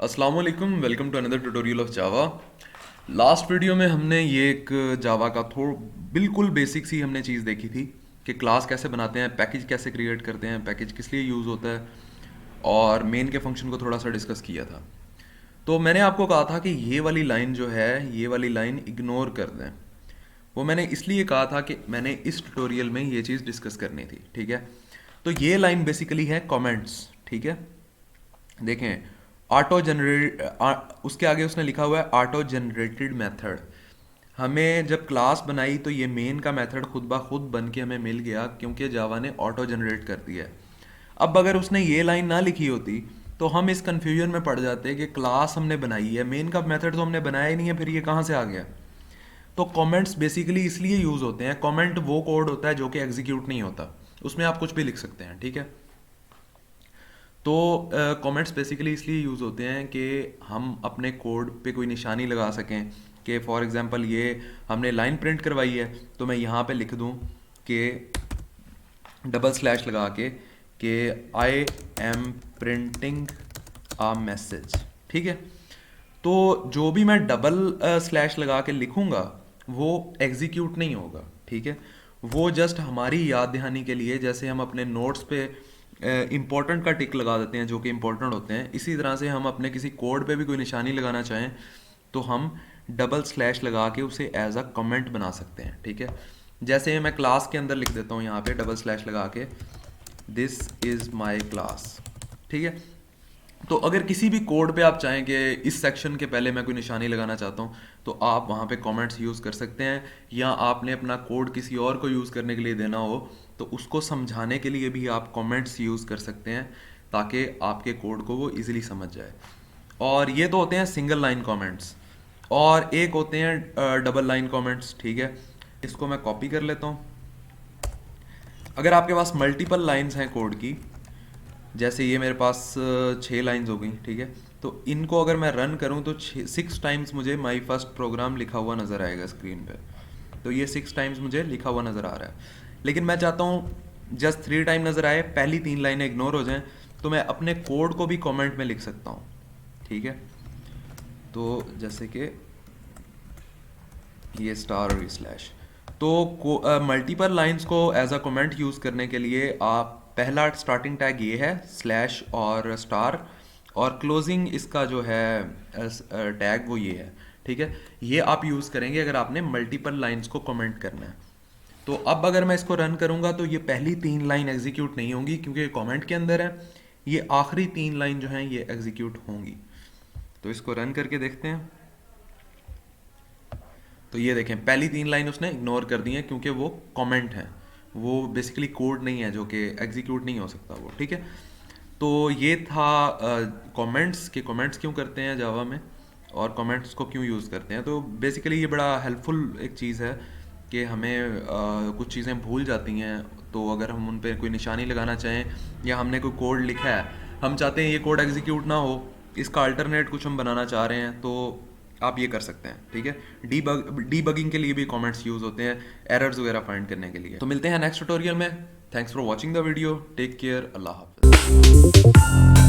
अस्सलाम वालेकुम, welcome to another tutorial of Java. Last video में हमने ये एक जावा का बिल्कुल बेसिक सी हमने चीज़ देखी थी कि क्लास कैसे बनाते हैं, पैकेज कैसे क्रिएट करते हैं, पैकेज किस लिए यूज़ होता है, और मेन के फंक्शन को थोड़ा सा डिस्कस किया था। तो मैंने आपको कहा था कि ये वाली लाइन जो है, ये वाली लाइन इग्नोर कर दें। वो मैंने इसलिए कहा था कि मैंने इस ट्यूटोरियल में ये चीज़ डिस्कस करनी थी, ठीक है। तो ये लाइन बेसिकली है कमेंट्स, ठीक है। देखें, ऑटो जनरेट, उसके आगे उसने लिखा हुआ है ऑटो जनरेटेड मेथड। हमें जब क्लास बनाई तो ये मेन का मेथड खुद ब खुद बन के हमें मिल गया, क्योंकि जावा ने ऑटो जनरेट कर दिया है। अब अगर उसने ये लाइन ना लिखी होती तो हम इस कंफ्यूजन में पड़ जाते कि क्लास हमने बनाई है, मेन का मेथड तो हमने बनाया ही नहीं है, फिर ये कहाँ से आ गया। तो कमेंट्स बेसिकली इसलिए यूज़ होते हैं। कमेंट वो कोड होता है जो कि एग्जीक्यूट नहीं होता, उसमें आप कुछ भी लिख सकते हैं, ठीक है। तो कमेंट्स बेसिकली इसलिए यूज़ होते हैं कि हम अपने कोड पे कोई निशानी लगा सकें। कि फॉर एग्जांपल ये हमने लाइन प्रिंट करवाई है, तो मैं यहाँ पे लिख दूँ कि डबल स्लैश लगा के I am printing a message, ठीक है। तो जो भी मैं डबल स्लैश लगा के लिखूंगा वो एग्जीक्यूट नहीं होगा, ठीक है। वो जस्ट हमारी याद दहानी के लिए, जैसे हम अपने नोट्स पे इम्पोर्टेंट का टिक लगा देते हैं जो कि इम्पोर्टेंट होते हैं, इसी तरह से हम अपने किसी कोड पे भी कोई निशानी लगाना चाहें तो हम डबल स्लैश लगा के उसे एज अ कमेंट बना सकते हैं, ठीक है। जैसे मैं क्लास के अंदर लिख देता हूँ यहाँ पे डबल स्लैश लगा के, दिस इज़ माई क्लास, ठीक है। तो अगर किसी भी कोड पे आप चाहें कि इस सेक्शन के पहले मैं कोई निशानी लगाना चाहता हूँ तो आप वहाँ पे कमेंट्स यूज़ कर सकते हैं, या आपने अपना कोड किसी और को यूज़ करने के लिए देना हो तो उसको समझाने के लिए भी आप कमेंट्स यूज़ कर सकते हैं, ताकि आपके कोड को वो इजीली समझ जाए। और ये तो होते हैं सिंगल लाइन कमेंट्स, और एक होते हैं डबल लाइन कमेंट्स, ठीक है। इसको मैं कॉपी कर लेता हूँ। अगर आपके पास मल्टीपल लाइंस हैं कोड की, जैसे ये मेरे पास 6 लाइंस हो गई, ठीक है। तो इनको अगर मैं रन करूं तो 6 टाइम्स मुझे माई फर्स्ट प्रोग्राम लिखा हुआ नज़र आएगा स्क्रीन पे। तो ये 6 टाइम्स मुझे लिखा हुआ नज़र आ रहा है, लेकिन मैं चाहता हूँ जस्ट 3 टाइम नज़र आए, पहली 3 लाइनें इग्नोर हो जाएं, तो मैं अपने कोड को भी कमेंट में लिख सकता हूँ, ठीक है। तो जैसे कि ये स्टार और स्लैश, तो मल्टीपल लाइंस को एज अ कमेंट यूज़ करने के लिए आप पहला स्टार्टिंग टैग ये है स्लैश और स्टार, और क्लोजिंग इसका जो है टैग वो ये है, ठीक है। ये आप यूज़ करेंगे अगर आपने मल्टीपल लाइंस को कमेंट करना है। तो अब अगर मैं इसको रन करूँगा तो ये पहली 3 लाइन एग्जीक्यूट नहीं होंगी क्योंकि ये कमेंट के अंदर है, ये आखिरी 3 लाइन जो हैं ये एग्जीक्यूट होंगी। तो इसको रन करके देखते हैं। तो ये देखें, पहली 3 लाइन उसने इग्नोर कर दी है क्योंकि वो कमेंट है, वो बेसिकली कोड नहीं है जो कि एग्जीक्यूट नहीं हो सकता वो, ठीक है। तो ये था कमेंट्स के कमेंट्स क्यों करते हैं जावा में, और कमेंट्स को क्यों यूज़ करते हैं। तो बेसिकली ये बड़ा हेल्पफुल एक चीज़ है कि हमें कुछ चीज़ें भूल जाती हैं, तो अगर हम उन पर कोई निशानी लगाना चाहें, या हमने कोई कोड लिखा है, हम चाहते हैं ये कोड एग्जीक्यूट ना हो, इसका अल्टरनेट कुछ हम बनाना चाह रहे हैं, तो आप ये कर सकते हैं, ठीक है। डीबगिंग के लिए भी कमेंट्स यूज़ होते हैं, एरर्स वगैरह फाइंड करने के लिए। तो मिलते हैं नेक्स्ट ट्यूटोरियल में। Thanks for watching the video, take care, अल्लाह हाफिज़।